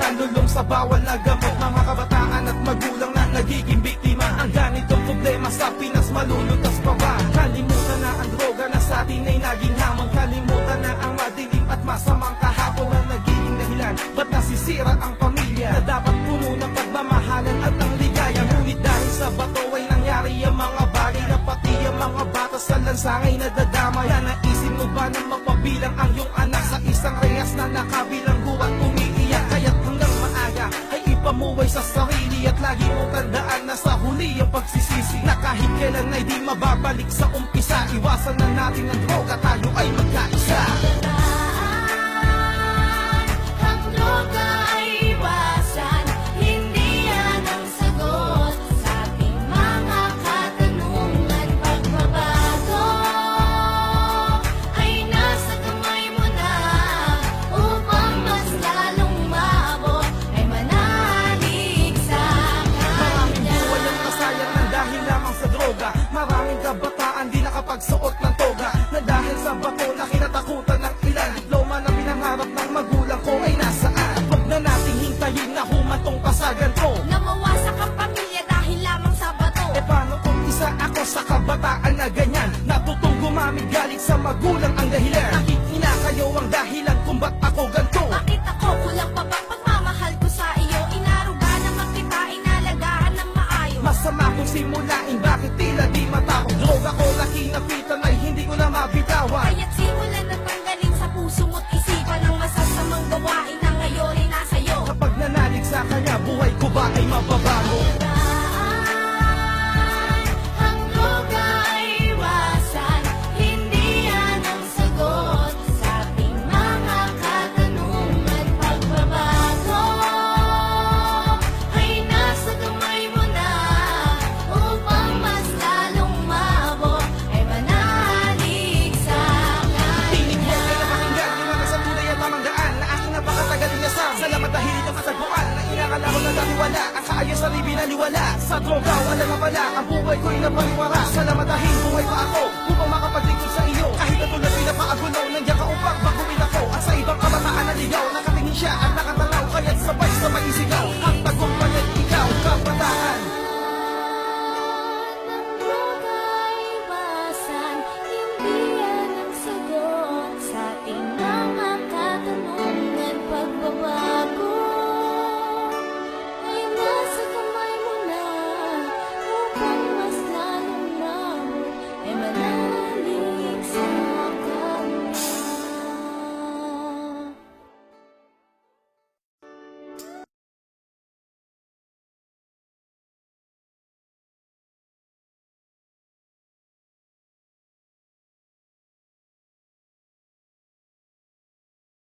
Nalulong sa bawal na gamot, mga kabataan at magulang na nagiging biktima. Ang ganitong problema sa Pinas, malulutas pa ba? Kalimutan na ang droga na sa atin ay naging hamon. Kalimutan na ang madilim at masamang kahapon na nagiging dahilan ba't nasisira ang pamilya na dapat puno ng pagmamahalan at ang ligaya. Ngunit dahil sa bato ay nangyari ang mga bagay na pati ang mga bata sa lansangay na dadamay. Naisip mo ba na mapabilang ang iyong anak sa isang rehas na nakabilanggo at umiiyak? Kaya't hanggang maaga ay ipamuway sa sarili at lagi mong tandaan na sa huli ang pagsisisi na kahit kailan ay di mababalik sa umpisa. Iwasan na natin ang droga, tayo ay magkaisa. Ang droga ay iwasan, hindi yan ang sagot sa ating mga katanungan. Pagbabago ay nasa kamay mo na, upang mas lalong maabot ay manalig sa Maraming kanya. buhay ang nasayang ng dahil lamang sa droga. Maraming kabataan di nakapagsuot ng toga na dahil sa bato na kinatakutan ng ilan. Diploma na pinangarap ng magulang ko ay nasaan? Huwag na nating hintayin na humantong pasagan ko. Na mawasak ang pamilya dahil lamang sa bato. E paano kung isa ako sa kabataan na ganyan? Natutong gumamit galing sa magulang ang dahilan. Nakikina kayo ang dahilan kung ba't ako ganito. Bakit ako kulang pa bang pagmamahal ko sa iyo? Inaruga naman kita, inalagaan ng maayos. Masama kung simulain, bakit tila di matapos? Droga ko laki na pitan ay hindi ko na mabitawan. Kaya't simulan na tanggalin sa puso mo't isipan ang masasamang gawain na ngayon ay nasa'yo. Kapag nanalig sa kanya, buhay ko ba ay mababago? Ang droga ay iwasan, hindi yan ang sagot sa ating mga katanungan. Pagbabago ay nasa kamay mo na, upang mas lalong maabot ay manalig sa Tinig mo kanya. kaya pakinggan, liwanag sa tunay at tamang daan na aking napakatagal inasam. Salamat dahil ito katagpuan na inakala ko na dati wala. Ang kaayos na binaliwala sa droga, wala nga pala ang buhay ko'y napaliwara. Salamat dahil buhay pa ako upang makapaglingkod sa iyo. Kahit na tulad pinapaagulo, nandiyan ka upang baguhin ako. At sa ibang kabataan na ligaw, nakatingin siya